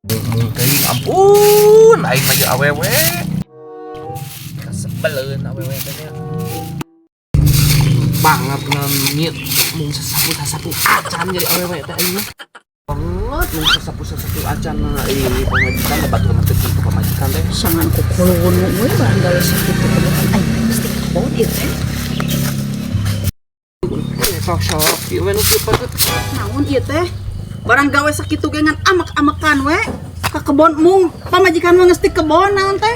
Teuing ampun, aing mah jeung awewe. Kasebeleun awewe teh nya. Banget ngeunit mung sasapu acan jadi awewe teh aing mah. Banget mung sasapu acan ini pamajikan da batur mah teu kitu pamajikan teh. Sangan kukulun we barang gawe sakitu kebukan aing mesti kabon ieu teh. Sok ieu we nu kieu Naon ieu teh? Barang gawe sakitu ge ngan amek-amekan we. Ka kebon mung pamajikan mah geus di kebon naon teh?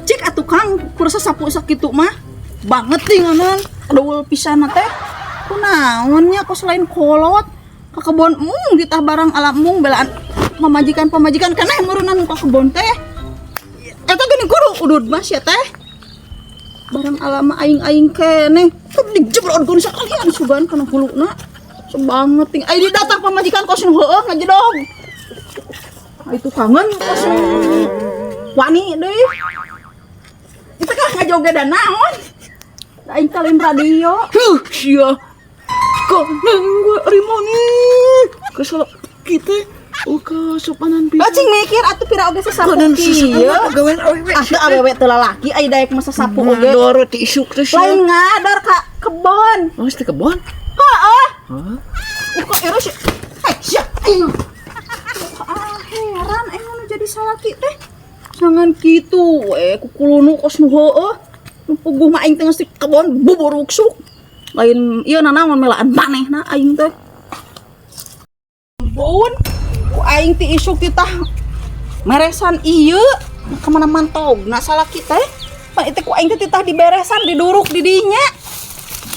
Cik atuh Kang kurasa sapu sakitu mah banget ting anon. Aduh pisan teh. Kunaon nya kos lain kolot ka kebon mung ditah barang alam mung belaan pamajikan keneh murunan ka kebon teh. Eta geuning kudu udud mah sia teh. Barang alam aing keneh dijebrodkeun sakalian sugan kana huluna. Sebanget ting ai datang pamajikan kos nu heueuh ngajedog. Itu kangen kos wani deui. Itu kan ngajogedan naon? Aing kalin radio. Sia. Kangen gue rimoni. Kesel kita uka sopanan pisan. Cing mikir atuh pira oge sasapu kieu. Gawean awewe. Atuh awewe teu lalaki ai daek mah sasapu oge. Ngador ti isuk teh sia. Lain ngadar ka kebon. Oh, teh kebon? Heeh. Hah? Uka era sia. Sia. Heran aing nu jadi salaki teh. Jangan kitu we kukulunu kos nu heueuh. Nu puguh mah aing teh geus di kebon bubur ruksuk. Lain ieu nanaon melaan manehna aing teh. Bun, ku aing ti isuk titah meresan ieu ka mana mantogna salaki teh. Pan itu ku aing teh titah diberesan diduruk di dinya.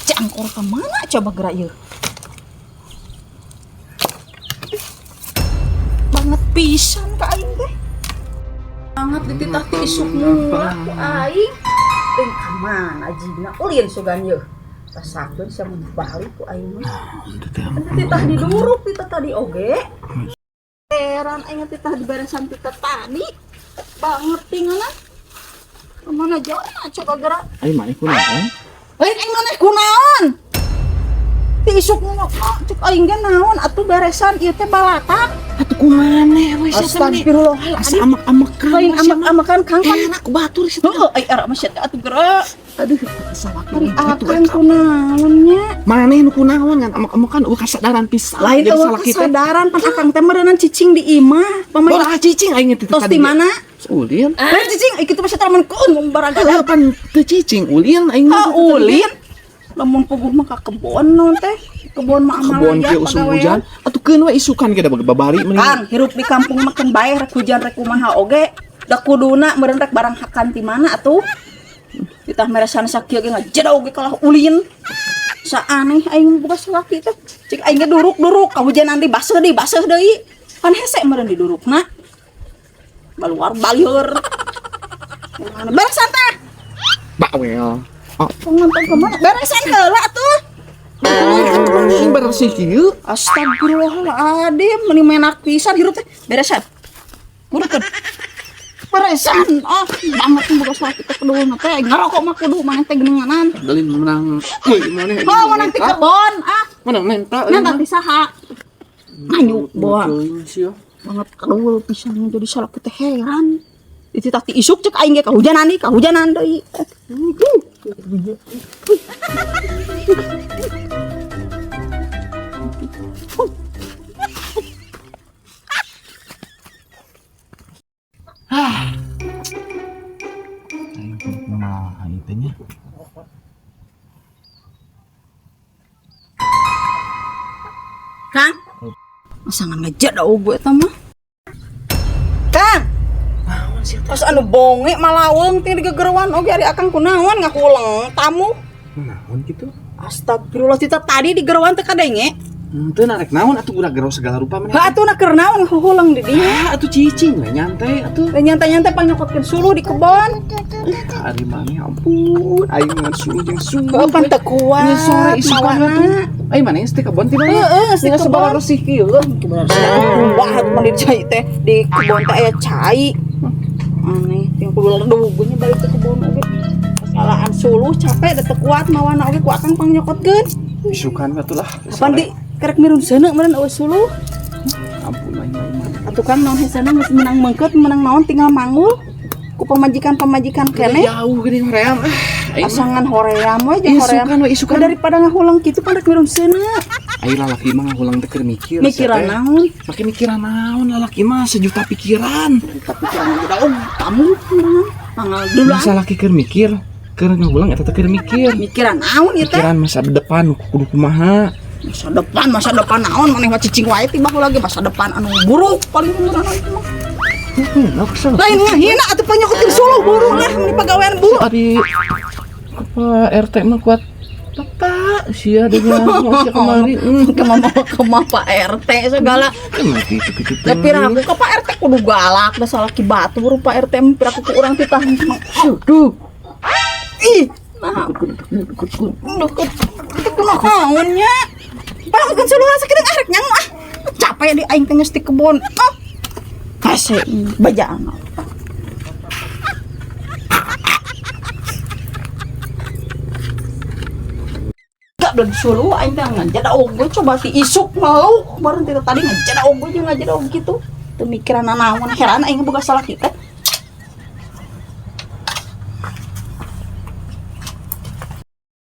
Cangkor ka mana coba geura ieu? Banget pisan ka aing teh. Banget dititah ti isuk murah ku aing. Teuing ka mana jigna ulin sugan ieu. Sasakeun sia mun balik ku aing mah. Titah diduruk titah tadi oge. Heran aing titah diberesan titah tadi. Banget tinggalna. Kemana jauhna coba gerak. Ai maneh kunaon? Lain aing maneh kunaon? Ti isuk mah cek aing ge naon atuh beresan ieu teh balatak. Atuh kumaneh we sia teh. Astagfirullahaladzim. Asa amek-amekan. Lain amek-amekan Kang kan. Enak ku batur sia teh. Heuh ai ara mah sia teh atuh gerak. Aduh, salah Ari akan kunaon nya. maneh nu kunaon ngan amek-amekan kasadaran pisan. Lain Jadi eueuh salah kita. kesadaran pan akang teh meureunnan cicing di imah. Pamain Bola cicing aing teh tos di mana? Ulin. Lain cicing ai kitu mah sia mun keun baraga. Heeh pan teu cicing ulin aing Ah ulin. Lamun puguh mah ka kebon naon teh. Kebon mah amal kebon kieu usum hujan. Atuh keun we isukan ge da babari mending. Kang, hirup di kampung makin bae rek hujan rek kumaha oge. Da kuduna meureun rek barang hakan ti mana atuh? Kita meresan sakieu ge ngajedog ge kalah ulin. Saaneh aing boga salaki teh. Cik aing ge duruk-duruk kahujanan di baseuh deui. Kan hese meureun didurukna. Baluar balieur. Beresan teh. Bawel. Oh, Nonton kemana? Beresan heula atuh. aing bersih kieu. Astagfirullahaladzim, mending menak pisan hirup teh. Beresan. Murekeun. Beresan. Ah, banget boga salaki teh keduluna teh. Ngarokok mah kudu maneh teh geunangan. Dalin menang. Euy, maneh. Oh, menang ti kebon. Ah, Menang menta. nanti ti saha? Nganyuk boa. Sia. Banget kedul pisan jadi salaki teh heran. Dititah ti isuk cek aing ge kahujanan deui. Nah, itu nya. Kang. Masangan ngejadau gue eta mah. Kang. Pas anu bonge malaweung teh digegeruan oge ari akang kunaon ngakuleng tamu. Naon kitu? Astagfirullah kita tadi digeruan teh kadenge. Teu narek naon atuh udah gero segala rupa maneh. Ha atuh na keur naon ngahuhuleung di dieu. Atuh cicing we nyantai atuh. Da nyantai-nyantai panyokotkeun suluh di kebon. Ari maneh ampun, aing ngan suluh jeung suluh. Heuh pan teu kuat. Nya sore isukan atuh. Ai maneh teh kebon ti bae. Heeh, si Tinggal kebon. sebar resih kieu. Wah, mun di cai teh di kebon teh aya cai. Aneh, yang kudu ledugunya balik ke kebon oge. Salaan suluh capek da teu kuat mawana oge ku akang panyokotkeun. Isukan atuh lah. Apan di kerek mirun seuneu meureun eueuh suluh. Ampun aing. tukang naon hesana geus menang mengkeut menang naon tinggal manggul ku pamajikan keneh. Jauh gini hoream. Asangan hoream we jeung hoream. Isukan Daripada ngahulang kitu kan rek mirum seuneu. Ayo lalaki mah ngahulang teh keur mikir. Mikiran naon? Make mikiran naon lalaki mah sejuta pikiran. Tapi kan daun kamu pangal dulu. Masa laki keur mikir, keur ngahulang eta teh keur mikir. Mikiran naon ieu teh? Pikiran masa depan kudu kumaha. Masa depan naon maneh mah cicing wae tiba lagi masa depan anu buruk paling umur anu itu mah. Lain ngahina atuh panyakotin suluh buruk lah mun pagawean buruk. Adi apa RT mah kuat Bapak sia dengan sia kemari Kemama Pak RT segala. mati itu Tapi ragu ka Pak RT kudu galak da salah ki batur Pak RT mah piraku ku urang titah. Aduh. Ih, nah. Deket. Naonnya? Palakeun suluh sakiring arek nyang mah. Capek di aing teh geus di kebon. Kase bajaan. Gak belum suluh aing teh ngajada oge coba ti isuk mau. Bareng teh tadi ngajada oge jeung ngajada oge gitu. Teu mikiran naon heran aing boga salah kita.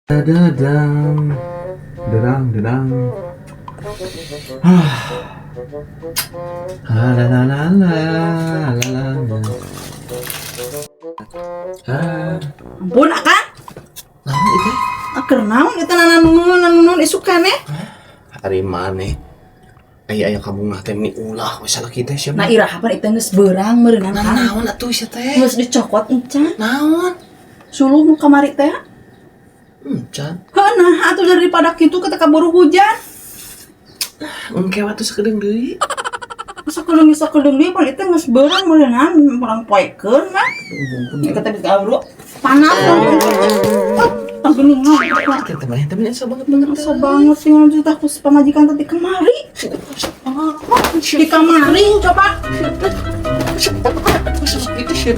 Dadang derang la la la la. Ampun akang. Naon itu? Keur naon eta nanun isuk keneh? Hari maneh aya kamu mah teh ni ulah we salah kita sia. Nah iraha eta geus beurang meureunna naon atuh sia teh? geus dicokot encan. Naon? Suluh nu kamari teh. Can. Nah, atuh daripada kitu kita kaburu hujan. Engke waktu sakedeung deui. Sakedeung deui pan eta geus beurang meureunna urang poekeun mah. Kita teh kaburu panas. Tanggeung mah. Temen sabanget Masa banget sih ngomong cerita ku pamajikan tadi kemari. Di kamari coba. Itu sih.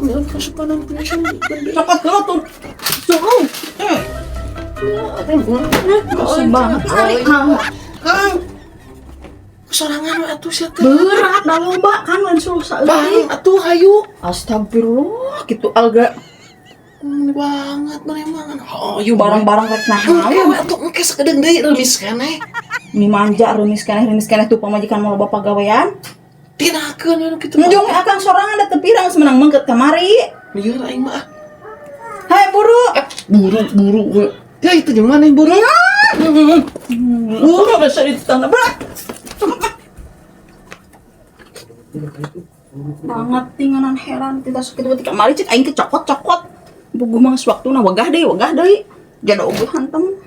Kasupanan punya Cokot dulu tuh. Suruh. Masa banget hari Kang. sorangan we atuh sia teh. Berat da loba kan lain suruh Bang, saeutik. atuh hayu. Astagfirullah gitu alga Banget meremangan. Oh, yuk barang-barang rek naon. we atuh engke sakedeung deui remis keneh. Mi manja remis keneh tuh pamajikan mau loba pagawean. Tinakeun anu kitu. Njung akang sorangan da teu pirang semenang mengket kamari. Lieur aing mah. Hai buru. Buru we. Ya itu jeung maneh buru. Buru bisa ditanda berat. Banget tinganan heran tidak sakit di kamari cek aing kecokot-cokot. Bugu mah waktuna wegah deui. Jada oge hantem.